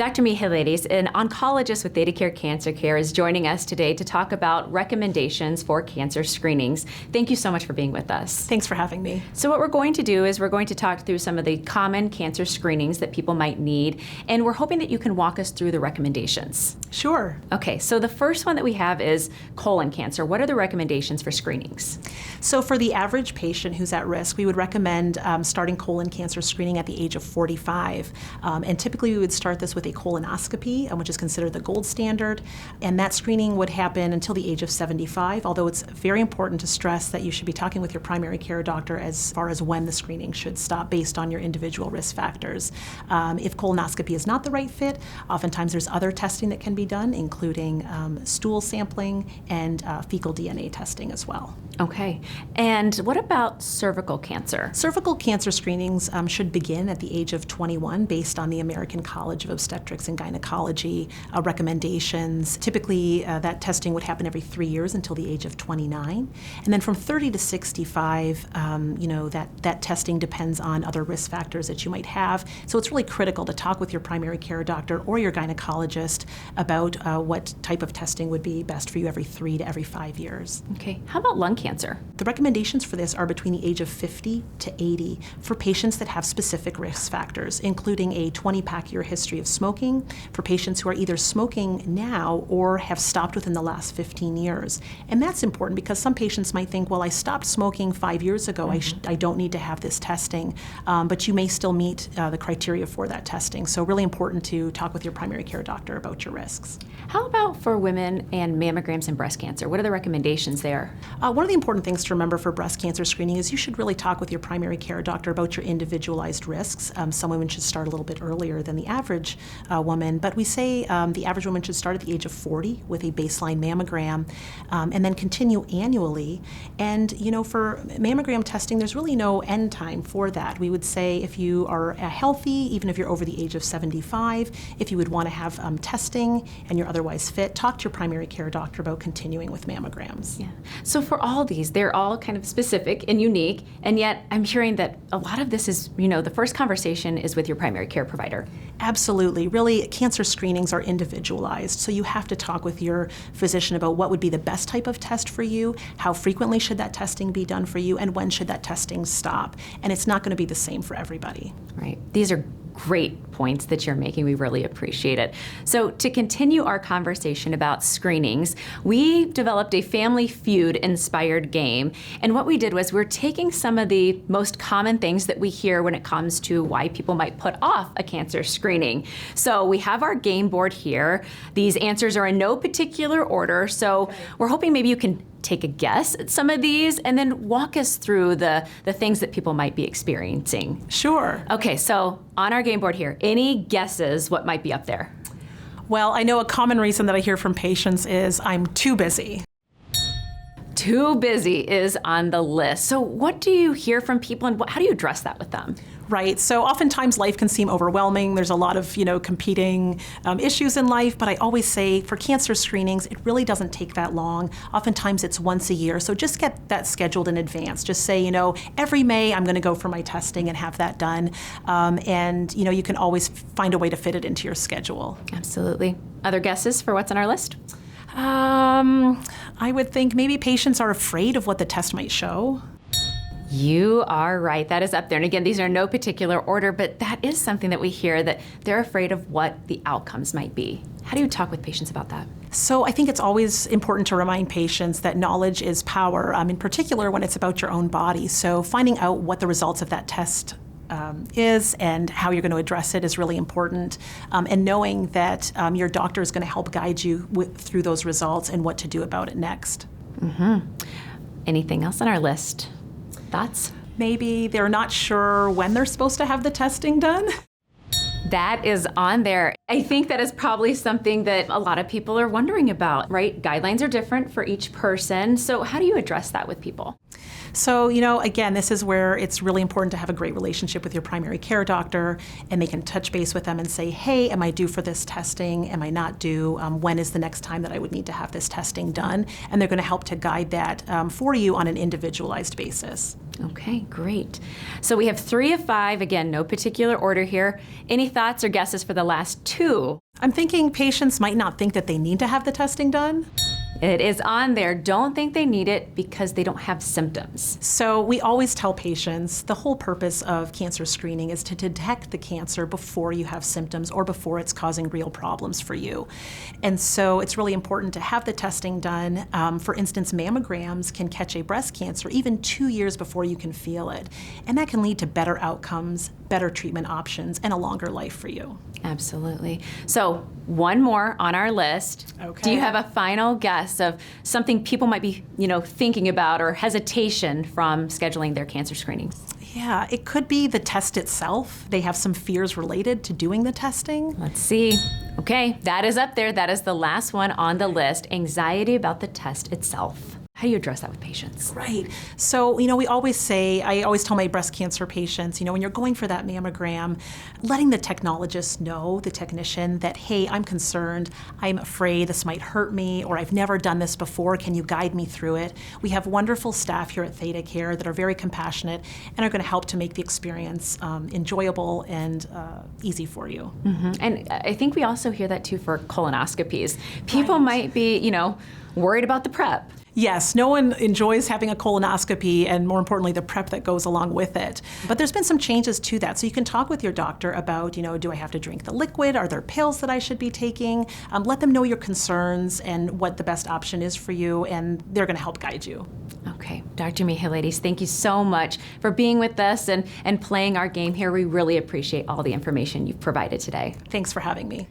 Dr. Mihailidis, an oncologist with ThedaCare Cancer Care, is joining us today to talk about recommendations for cancer screenings. Thank you so much for being with us. Thanks for having me. So what we're going to do is we're going to talk through some of the common cancer screenings that people might need, and we're hoping that you can walk us through the recommendations. Sure. Okay, so the first one that we have is colon cancer. What are the recommendations for screenings? So for the average patient who's at risk, we would recommend starting colon cancer screening at the age of 45. And typically we would start this with a colonoscopy, which is considered the gold standard. And that screening would happen until the age of 75, although it's very important to stress that you should be talking with your primary care doctor as far as when the screening should stop based on your individual risk factors. If colonoscopy is not the right fit, oftentimes there's other testing that can be done, including stool sampling and fecal DNA testing as well. Okay, and what about cervical cancer? Cervical cancer screenings should begin at the age of 21 based on the American College of Obstetrics and Gynecology recommendations. Typically, that testing would happen every 3 years until the age of 29. And then from 30 to 65, that testing depends on other risk factors that you might have. So it's really critical to talk with your primary care doctor or your gynecologist about what type of testing would be best for you every 3 to every 5 years. Okay, how about lung cancer? The recommendations for this are between the age of 50 to 80 for patients that have specific risk factors, including a 20-pack year history of smoking, for patients who are either smoking now or have stopped within the last 15 years. And that's important because some patients might think, well, I stopped smoking 5 years ago, I don't need to have this testing, but you may still meet the criteria for that testing. So really important to talk with your primary care doctor about your risks. How about for women and mammograms and breast cancer? What are the recommendations there? One of the important things to remember for breast cancer screening is you should really talk with your primary care doctor about your individualized risks. Some women should start a little bit earlier than the average woman, but we say the average woman should start at the age of 40 with a baseline mammogram and then continue annually. And for mammogram testing, there's really no end time for that. We would say if you are healthy, even if you're over the age of 75, if you would want to have testing and you're otherwise fit, talk to your primary care doctor about continuing with mammograms. Yeah. So for all these, they're all kind of specific and unique, and yet I'm hearing that a lot of this is, the first conversation is with your primary care provider. Absolutely. Really, cancer screenings are individualized, so you have to talk with your physician about what would be the best type of test for you, how frequently should that testing be done for you, and when should that testing stop. And it's not going to be the same for everybody. Right. These are great points that you're making. We really appreciate it. So to continue our conversation about screenings, we developed a Family Feud-inspired game. And what we did was we're taking some of the most common things that we hear when it comes to why people might put off a cancer screening. So we have our game board here. These answers are in no particular order. So we're hoping maybe you can take a guess at some of these and then walk us through the things that people might be experiencing. Sure. Okay, so on our game board here, any guesses what might be up there? Well, I know a common reason that I hear from patients is I'm too busy. Too busy is on the list. So what do you hear from people and how do you address that with them? Right. So oftentimes life can seem overwhelming. There's a lot of, competing issues in life. But I always say for cancer screenings, it really doesn't take that long. Oftentimes it's once a year. So just get that scheduled in advance. Just say, every May I'm going to go for my testing and have that done. And, you can always find a way to fit it into your schedule. Absolutely. Other guesses for what's on our list? I would think maybe patients are afraid of what the test might show. You are right. That is up there. And again, these are no particular order, but that is something that we hear, that they're afraid of what the outcomes might be. How do you talk with patients about that? So I think it's always important to remind patients that knowledge is power, in particular when it's about your own body. So finding out what the results of that test is and how you're going to address it is really important. And knowing that your doctor is going to help guide you through those results and what to do about it next. Anything else on our list? Thoughts? Maybe they're not sure when they're supposed to have the testing done. That is on there. I think that is probably something that a lot of people are wondering about, right? Guidelines are different for each person. So how do you address that with people? So, again, this is where it's really important to have a great relationship with your primary care doctor, and they can touch base with them and say, hey, am I due for this testing? Am I not due? When is the next time that I would need to have this testing done? And they're going to help to guide that for you on an individualized basis. Okay, great. So we have 3 of 5. Again, no particular order here. Any thoughts or guesses for the last 2? I'm thinking patients might not think that they need to have the testing done. It is on there. Don't think they need it because they don't have symptoms. So we always tell patients the whole purpose of cancer screening is to detect the cancer before you have symptoms or before it's causing real problems for you. And so it's really important to have the testing done. For instance, mammograms can catch a breast cancer even 2 years before you can feel it. And that can lead to better outcomes, better treatment options, and a longer life for you. Absolutely. So one more on our list. Okay. Do you have a final guess of something people might be, thinking about or hesitation from scheduling their cancer screenings? Yeah, it could be the test itself. They have some fears related to doing the testing. Let's see. Okay, that is up there. That is the last one on the list. Anxiety about the test itself. How do you address that with patients? Right. So, we always say, I always tell my breast cancer patients, when you're going for that mammogram, letting the technologist know, the technician, that, hey, I'm concerned, I'm afraid this might hurt me, or I've never done this before, can you guide me through it? We have wonderful staff here at ThedaCare that are very compassionate and are going to help to make the experience enjoyable and easy for you. Mm-hmm. And I think we also hear that too for colonoscopies. People might be, worried about the prep. Yes, no one enjoys having a colonoscopy and, more importantly, the prep that goes along with it. But there's been some changes to that. So you can talk with your doctor about, do I have to drink the liquid? Are there pills that I should be taking? Let them know your concerns and what the best option is for you, and they're going to help guide you. Okay, Dr. Mihailidis, thank you so much for being with us and playing our game here. We really appreciate all the information you've provided today. Thanks for having me.